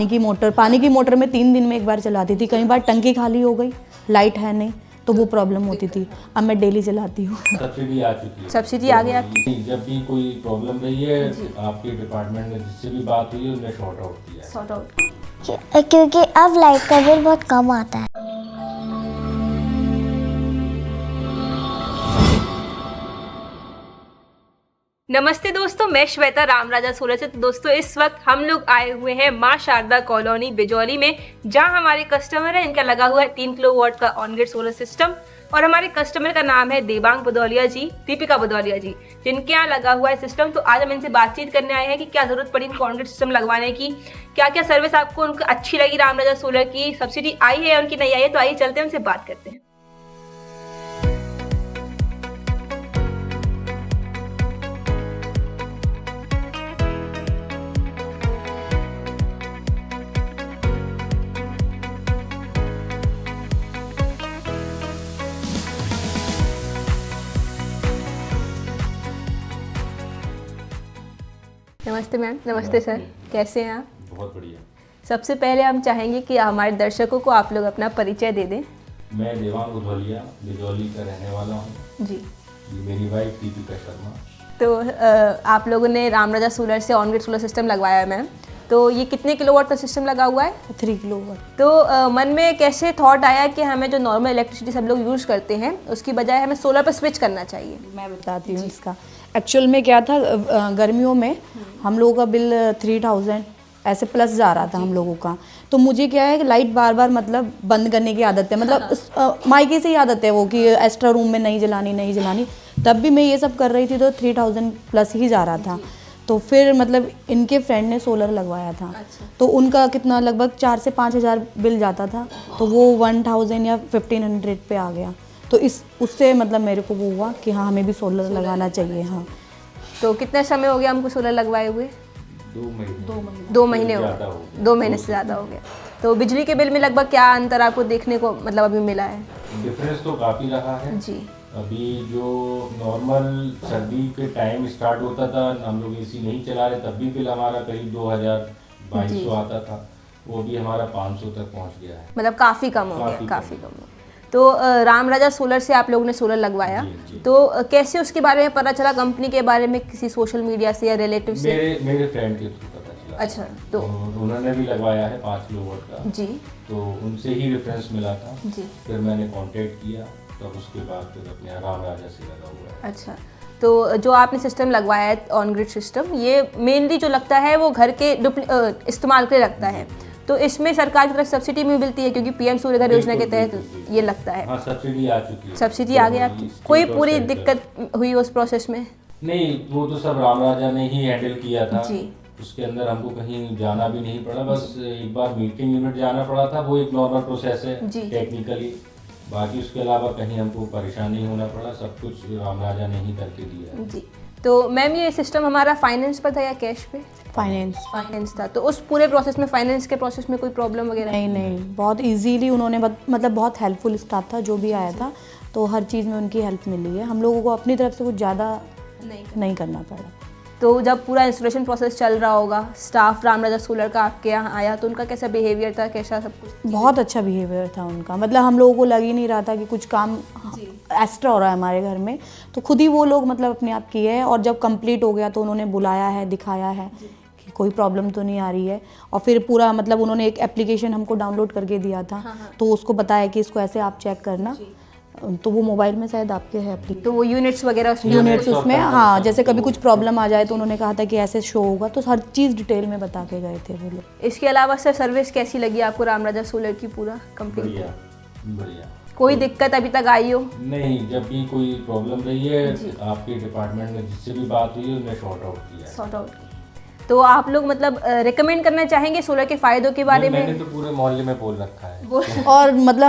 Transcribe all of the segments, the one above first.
पानी की मोटर में 3 दिन में एक बार चलाती थी, कई बार टंकी खाली हो गई, लाइट है नहीं तो वो प्रॉब्लम होती थी। अब मैं डेली चलाती हूँ। सब्सिडी आ चुकी है। सब्सिडी आ गई आपकी? जब भी कोई प्रॉब्लम रही है आपके डिपार्टमेंट में जिससे भी बात हुई है उन्हें सॉर्ट आउट किया है। सॉर्ट आउट क्योंकि अब लाइट का बिल बहुत कम आता है। नमस्ते दोस्तों, मैं श्वेता रामराजा सोलर से। तो दोस्तों इस वक्त हम लोग आए हुए हैं मां शारदा कॉलोनी बिजौली में, जहां हमारे कस्टमर है, इनका लगा हुआ है 3 किलोवाट का ऑन ग्रिड सोलर सिस्टम। और हमारे कस्टमर का नाम है देवांग भदौलिया जी, दीपिका भदौलिया जी, जिनके यहाँ लगा हुआ है सिस्टम। तो आज हम इनसे बातचीत करने आए हैं कि क्या जरूरत पड़ी इनको ऑन ग्रिड सिस्टम लगवाने की, क्या क्या सर्विस आपको उनको अच्छी लगी रामराजा सोलर की, सब्सिडी आई है उनकी नहीं आई है। तो आइए चलते हैं उनसे बात करते हैं। नमस्ते मैम। नमस्ते सर, कैसे हैं आप? बहुत बढ़िया। सबसे पहले हम चाहेंगे कि हमारे दर्शकों को आप लोग अपना परिचय दे दें। मैं देवांग भदौलिया बिजौली का रहने वाला हूँ जी। ये मेरी वाइफ दीपिका शर्मा। तो आप लोगों ने रामराजा सोलर से ऑन ग्रिड सोलर सिस्टम लगवाया है मैम। तो ये कितने किलोवाट का सिस्टम लगा हुआ है? 3 किलोवाट। तो मन में कैसे थॉट आया कि हमें जो नॉर्मल इलेक्ट्रिसिटी सब लोग यूज़ करते हैं उसकी बजाय हमें सोलर पर स्विच करना चाहिए? मैं बताती हूँ इसका। एक्चुअल में क्या था, गर्मियों में हम लोगों का बिल 3000 ऐसे प्लस जा रहा था हम लोगों का। तो मुझे क्या है कि लाइट बार बार मतलब बंद करने की आदत है, मतलब मायके से ही आदत है वो कि एक्स्ट्रा रूम में नहीं जलानी। तब भी मैं ये सब कर रही थी तो 3000 प्लस ही जा रहा था। तो फिर मतलब इनके फ्रेंड ने सोलर लगवाया था। तो उनका कितना लगभग 4 से 5 हज़ार बिल जाता था, तो वो 1000 या 1500 पे आ गया। तो उससे मतलब मेरे को वो हुआ कि हाँ हमें भी सोलर लगाना चाहिए। हाँ। तो कितना समय हो गया हमको सोलर लगवाए हुए? 2 महीने 2 महीने हो गए। 2 महीने से ज़्यादा हो गया। तो बिजली के बिल में लगभग क्या अंतर आपको देखने को मतलब अभी मिला है? डिफरेंस तो काफ़ी रहा है जी। अभी जो नॉर्मल सर्दी के टाइम स्टार्ट होता था, हम लोग एसी नहीं चला रहे तब भी बिल हमारा करीब 2200 आता था, वो भी हमारा 500 तक पहुंच गया है। मतलब काफ़ी कम हो गया, काफ़ी कम हो गया। तो रामराजा सोलर से आप लोगों ने सोलर लगवाया, जी। तो कैसे उसके बारे में पता चला? कंपनी के बारे में किसी सोशल मीडिया से या रिलेटिव से? मेरे फ्रेंड के थ्रू पता चला। अच्छा। तो उन्होंने भी लगवाया है 5 किलोवाट का। जी। तो उनसे ही रेफरेंस मिला था। जी। फिर मैंने कांटेक्ट किया, तब उसके बाद फिर अपने रामराजा से लगा हुआ है। अच्छा। तो जो आपने सिस्टम लगवाया है ऑन ग्रिड सिस्टम, ये मेनली जो लगता है वो घर के इस्तेमाल के लिए लगता है। तो इसमें सरकार की तरफ सब्सिडी भी मिलती है क्योंकि पीएम सूर्यघर योजना के तहत ये लगता है। हाँ, सब्सिडी आ चुकी है। सब्सिडी आ गई आपकी? कोई पूरी दिक्कत हुई उस प्रोसेस में? नहीं, वो तो सब रामराजा ने ही हैंडल किया था जी। उसके अंदर हमको कहीं जाना भी नहीं पड़ा, बस एक बार मीटिंग यूनिट जाना पड़ा था, वो एक नॉर्मल प्रोसेस है टेक्निकली। बाकी उसके अलावा कहीं हमको परेशान नहीं होना पड़ा, सब कुछ रामराजा ने ही करके दिया है। जी। तो मैम ये सिस्टम हमारा फाइनेंस पर था या कैश पे? फाइनेंस था। तो उस पूरे प्रोसेस में, फाइनेंस के प्रोसेस में कोई प्रॉब्लम वगैरह? नहीं, बहुत इजीली उन्होंने मतलब बहुत हेल्पफुल स्टाफ था जो भी आया था, तो हर चीज़ में उनकी हेल्प मिली है। हम लोगों को अपनी तरफ से कुछ ज़्यादा नहीं करना पड़ा। तो जब पूरा इंस्टॉलेशन प्रोसेस चल रहा होगा, स्टाफ रामराजा सोलर का आपके यहाँ आया तो उनका कैसा बिहेवियर था, कैसा सब कुछ? बहुत अच्छा बिहेवियर था उनका, मतलब हम लोगों को लग ही नहीं रहा था कि कुछ काम एक्स्ट्रा हो रहा है हमारे घर में। तो खुद ही वो लोग मतलब अपने आप किए हैं, और जब कंप्लीट हो गया तो उन्होंने बुलाया है, दिखाया है कि कोई प्रॉब्लम तो नहीं आ रही है। और फिर पूरा मतलब उन्होंने एक एप्लीकेशन हमको डाउनलोड करके दिया था। तो उसको बताया कि इसको ऐसे आप चेक करना, तो वो मोबाइल में शायद आपके है एप्लीकेशन। तो वो यूनिट्स वगैरह उसमें हाँ, जैसे कभी कुछ प्रॉब्लम आ जाए तो उन्होंने कहा था कि ऐसे शो होगा, तो हर चीज़ डिटेल में बता के गए थे वो लोग। इसके अलावा सर सर्विस कैसी लगी आपको रामराजा सोलर की पूरा कंप्लीट? बढ़िया। कोई दिक्कत अभी तक आई हो? नहीं, जब भी कोई प्रॉब्लम रही है आपके डिपार्टमेंट में जिससे भी बात हुई है उन्हें सॉर्ट आउट किया है। Sort out. तो आप लोग मतलब रिकमेंड करना चाहेंगे सोलर के फायदों के बारे में? मैंने तो पूरे मोहल्ले में बोल रखा है। और मतलब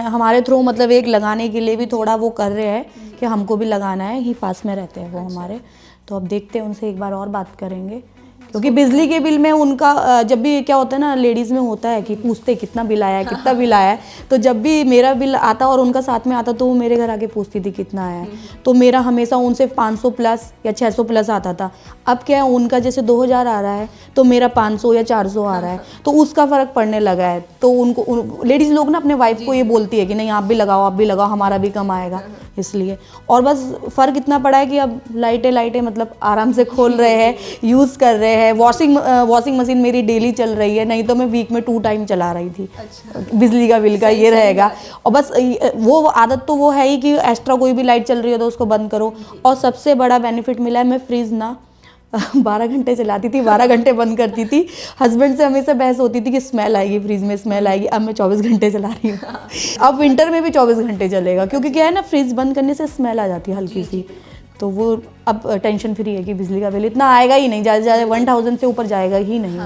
हमारे थ्रू मतलब एक लगाने के लिए भी थोड़ा वो कर रहे हैं कि हमको भी लगाना है, ही पास में रहते हैं वो हमारे। तो अब देखते हैं, उनसे एक बार और बात करेंगे क्योंकि बिजली के बिल में उनका जब भी क्या होता है ना, लेडीज़ में होता है कि पूछते कितना बिल आया है, कितना बिल आया है। तो जब भी मेरा बिल आता और उनका साथ में आता तो वो मेरे घर आके पूछती थी कितना आया है। तो मेरा हमेशा उनसे 500 प्लस या 600 प्लस आता था। अब क्या है, उनका जैसे 2000 आ रहा है तो मेरा 500 या 400 आ रहा है, तो उसका फ़र्क पड़ने लगा है। तो उनको लेडीज़ लोग ना अपने वाइफ को ये बोलती है कि नहीं आप भी लगाओ, हमारा भी कम आएगा, इसलिए। और बस फ़र्क इतना पड़ा है कि अब लाइटें मतलब आराम से खोल रहे हैं, यूज़ कर रहे हैं। वॉशिंग मशीन मेरी डेली चल रही है, नहीं तो मैं वीक में 2 टाइम चला रही थी। बिजली का बिल का ये रहेगा। और बस वो आदत तो वो है ही कि एक्स्ट्रा कोई भी लाइट चल रही है तो उसको बंद करो। और सबसे बड़ा बेनिफिट मिला है, मैं फ्रिज ना 12 घंटे चलाती थी, 12 घंटे बंद करती थी। हस्बैंड से हमेशा बहस होती थी कि स्मेल आएगी, फ्रिज में स्मेल आएगी। अब मैं 24 घंटे चला रही हूँ। अब विंटर में भी 24 घंटे चलेगा, क्योंकि क्या है ना, फ्रिज बंद करने से स्मेल आ जाती है हल्की सी। तो वो अब टेंशन फ्री है कि बिजली का बिल इतना आएगा ही नहीं, ज़्यादा से ज़्यादा 1000 से ऊपर जाएगा ही नहीं।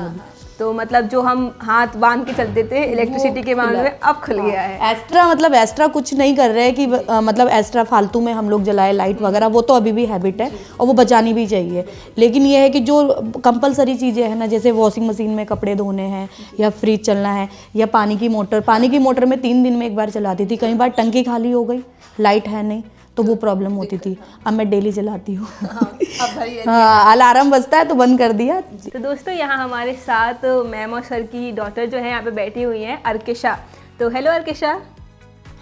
तो मतलब जो हम हाथ बांध के चलते थे इलेक्ट्रिसिटी के मामले में, अब खुल गया है। एक्स्ट्रा कुछ नहीं कर रहे हैं कि मतलब एक्स्ट्रा फालतू में हम लोग जलाए लाइट वगैरह, वो तो अभी भी हैबिट है और वो बचानी भी चाहिए। लेकिन ये है कि जो कंपलसरी चीज़ें हैं ना, जैसे वॉशिंग मशीन में कपड़े धोने हैं या फ्रिज चलना है या पानी की मोटर में 3 दिन में एक बार चलाती थी। कई बार टंकी खाली हो गई, लाइट है नहीं, तो वो प्रॉब्लम होती थी। अब मैं डेली चलाती हूँ। हाँ, अलार्म बजता है तो बंद कर दिया। तो दोस्तों यहाँ हमारे साथ मैम और सर की डॉटर जो है यहाँ पे बैठी हुई हैं, अर्किशा। तो हेलो अर्किशा।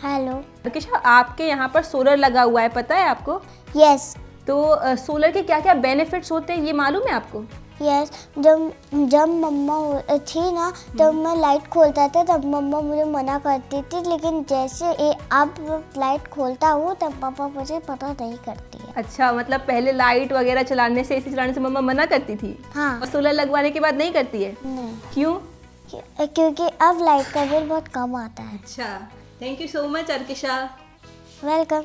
हेलो। अर्किशा, आपके यहाँ पर सोलर लगा हुआ है, पता है आपको? यस। तो सोलर के क्या क्या बेनिफिट्स होते हैं, ये मालूम है आपको? यस, जब मम्मा थी ना, तब मैं लाइट खोलता था, तब मम्मा मुझे मना करती थी। लेकिन जैसे अब लाइट खोलता हूँ तब पापा मुझे पता नहीं करती है। अच्छा, मतलब पहले लाइट वगैरह चलाने से, एसी चलाने से मम्मा मना करती थी? हाँ। और सोलर लगवाने के बाद नहीं करती है? नहीं, क्यों? क्योंकि अब लाइट का बिल बहुत कम आता है। अच्छा, thank you so much Arkisha. Welcome.